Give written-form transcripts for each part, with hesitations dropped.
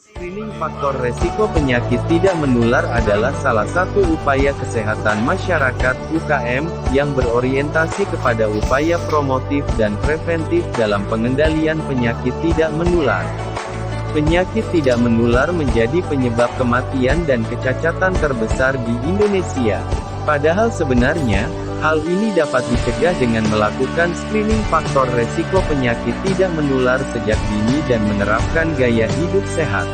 Screening faktor resiko penyakit tidak menular adalah salah satu upaya kesehatan masyarakat (UKM) yang berorientasi kepada upaya promotif dan preventif dalam pengendalian penyakit tidak menular. Penyakit tidak menular menjadi penyebab kematian dan kecacatan terbesar di Indonesia. Padahal sebenarnya, hal ini dapat dicegah dengan melakukan screening faktor resiko penyakit tidak menular sejak dini dan menerapkan gaya hidup sehat.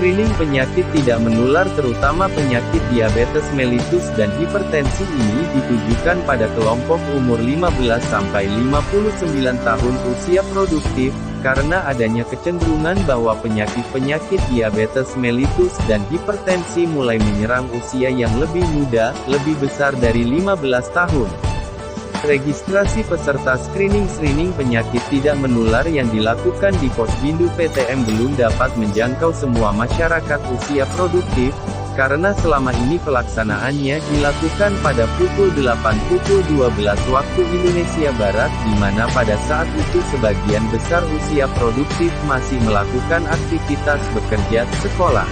Screening penyakit tidak menular terutama penyakit diabetes mellitus dan hipertensi ini ditujukan pada kelompok umur 15-59 tahun usia produktif, karena adanya kecenderungan bahwa penyakit-penyakit diabetes mellitus dan hipertensi mulai menyerang usia yang lebih muda, lebih besar dari 15 tahun. Registrasi peserta screening penyakit tidak menular yang dilakukan di Posbindu PTM belum dapat menjangkau semua masyarakat usia produktif, karena selama ini pelaksanaannya dilakukan pada pukul 8-12 waktu Indonesia Barat, di mana pada saat itu sebagian besar usia produktif masih melakukan aktivitas bekerja, sekolah.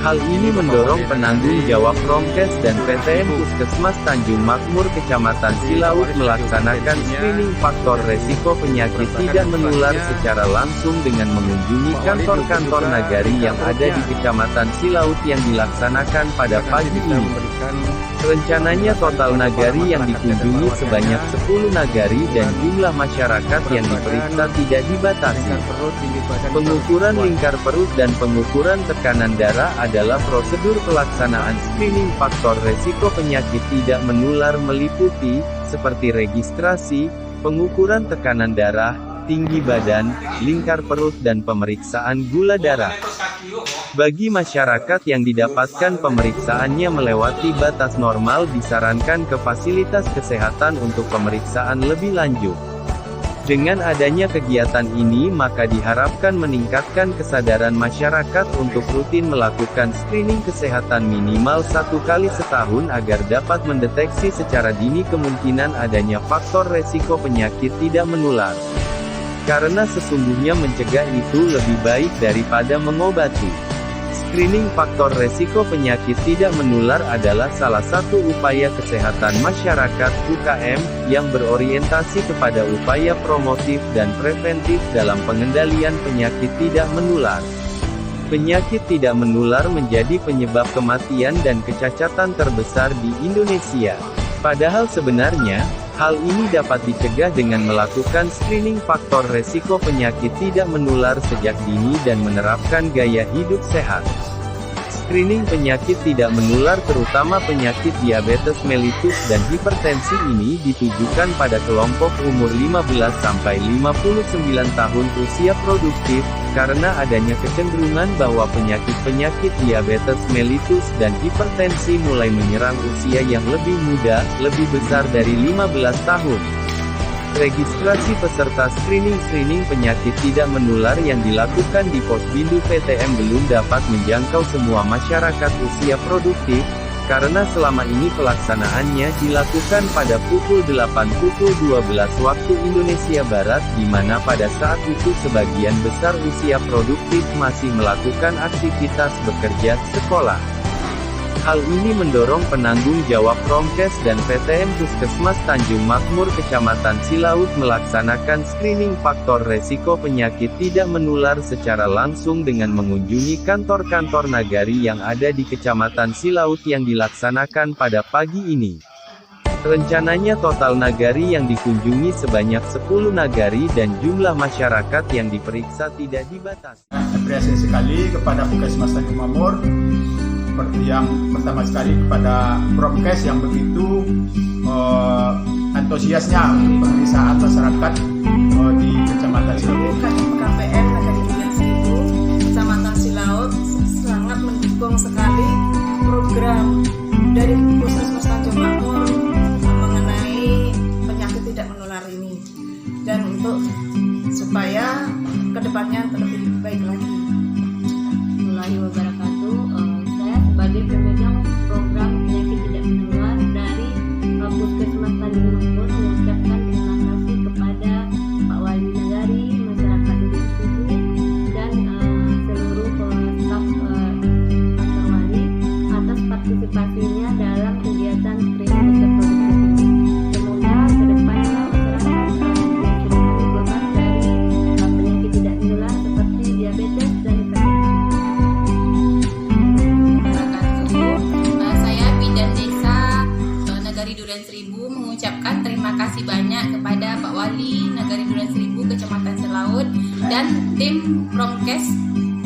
Hal ini mendorong penanggung jawab Promkes dan PTM Puskesmas Tanjung Makmur Kecamatan Silaut melaksanakan screening faktor resiko penyakit tidak menular secara langsung dengan mengunjungi kantor-kantor nagari yang ada di Kecamatan Silaut yang dilaksanakan pada pagi ini. Rencananya total nagari yang dikunjungi sebanyak 10 nagari dan jumlah masyarakat yang diperiksa tidak dibatasi. Pengukuran lingkar perut dan pengukuran tekanan darah adalah prosedur pelaksanaan screening faktor resiko penyakit tidak menular meliputi, seperti registrasi, pengukuran tekanan darah, tinggi badan, lingkar perut dan pemeriksaan gula darah. Bagi masyarakat yang didapatkan pemeriksaannya melewati batas normal disarankan ke fasilitas kesehatan untuk pemeriksaan lebih lanjut. Dengan adanya kegiatan ini maka diharapkan meningkatkan kesadaran masyarakat untuk rutin melakukan screening kesehatan minimal 1 kali setahun agar dapat mendeteksi secara dini kemungkinan adanya faktor resiko penyakit tidak menular. Karena sesungguhnya mencegah itu lebih baik daripada mengobati. Screening faktor resiko penyakit tidak menular adalah salah satu upaya kesehatan masyarakat (UKM) yang berorientasi kepada upaya promotif dan preventif dalam pengendalian penyakit tidak menular. Penyakit tidak menular menjadi penyebab kematian dan kecacatan terbesar di Indonesia. Padahal sebenarnya, hal ini dapat dicegah dengan melakukan screening faktor resiko penyakit tidak menular sejak dini dan menerapkan gaya hidup sehat. Screening penyakit tidak menular terutama penyakit diabetes mellitus dan hipertensi ini ditujukan pada kelompok umur 15-59 tahun usia produktif, karena adanya kecenderungan bahwa penyakit-penyakit diabetes mellitus dan hipertensi mulai menyerang usia yang lebih muda, lebih besar dari 15 tahun. Registrasi peserta screening penyakit tidak menular yang dilakukan di Posbindu PTM belum dapat menjangkau semua masyarakat usia produktif, karena selama ini pelaksanaannya dilakukan pada pukul 8-12 waktu Indonesia Barat, di mana pada saat itu sebagian besar usia produktif masih melakukan aktivitas bekerja, sekolah. Hal ini mendorong penanggung jawab Promkes dan PTM Puskesmas Tanjung Makmur Kecamatan Silaut melaksanakan screening faktor resiko penyakit tidak menular secara langsung dengan mengunjungi kantor-kantor nagari yang ada di Kecamatan Silaut yang dilaksanakan pada pagi ini. Rencananya total nagari yang dikunjungi sebanyak 10 nagari dan jumlah masyarakat yang diperiksa tidak dibatasi. Apresiasi sekali kepada Puskesmas Tanjung Makmur, seperti yang pertama sekali kepada Promkes yang begitu antusiasnya untuk pemeriksaan masyarakat di Kecamatan Silaut. KPM Negari Bulan Seribu, Kecamatan Silaut sangat mendukung sekali program dari Puskesmas Tanjung Makmur mengenai penyakit tidak menular ini, dan untuk supaya kedepannya lebih baik lagi. Warahmatullahi wabarakatuh. Saya sebagai pemegang program penyakit tidak menular dari Puskesmas Tanjung Makmur mengucapkan terima kasih kepada Pak Wali Nagari, masyarakat di situ, dan seluruh partisipasinya dalam kegiatan screening reproduksi dini. Semoga kedepannya masyarakat bebas dari penyakit tidak menular seperti diabetes dan hipertensi. Saya Bidan Desa Nagari Durian Seribu mengucapkan terima kasih banyak kepada Pak Wali Nagari Durian Seribu Kecamatan Selaut dan tim Promkes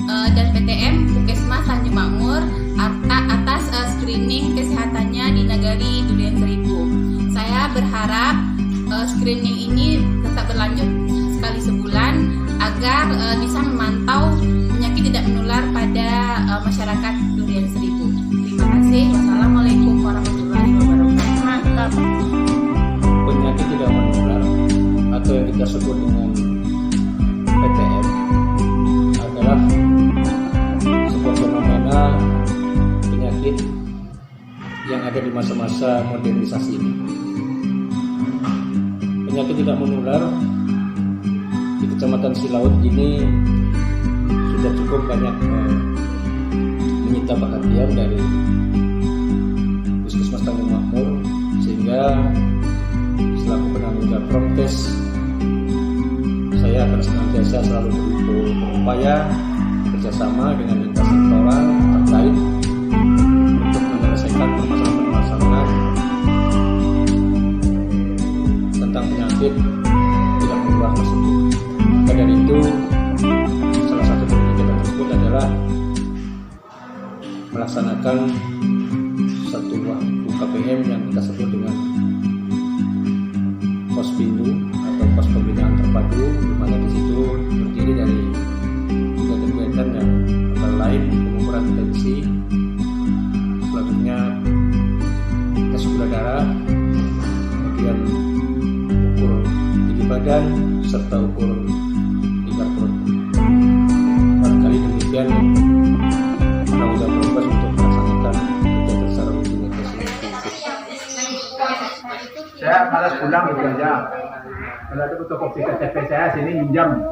dan PTM Puskesmas Tanjung Makmur atas screening kesehatannya di Nagari Durian Seribu. Saya berharap screening ini tetap berlanjut sekali sebulan agar bisa memantau penyakit tidak menular pada masyarakat Durian Seribu. Terima kasih. Wassalamualaikum warahmatullahi wabarakatuh. Mantap. Penyakit tidak menular atau yang kita sebut dengan PTM adalah sebuah fenomena penyakit yang ada di masa-masa modernisasi ini. Penyakit tidak menular di Kecamatan Silaut ini sudah cukup banyak menyita perhatian dari Puskesmas Tanjung Makmur, sehingga selaku penanggung jawab Promkes saya akan senantiasa selalu berupaya kerjasama dengan lintas sektoral terkait untuk menyelesaikan permasalahan-permasalahan tentang penyakit tidak menular tersebut. Maka dari itu, salah satu dari kegiatan tersebut adalah melaksanakan satu UKPM yang kita sebut dengan Pospindu atau pos pembinaan terpadu, di mana di situ terdiri dari kegiatan-kegiatan yang antara lain pengukuran tensi, selanjutnya tes gula darah, kemudian ukur tinggi badan serta ukur lingkar perut. Barangkali demikian penanggung jawab Promkes untuk melaksanakan kegiatan secara rutin dan Saya malas pulang gitu aja. Kalau ada fotokopi KTP saya sini minjam.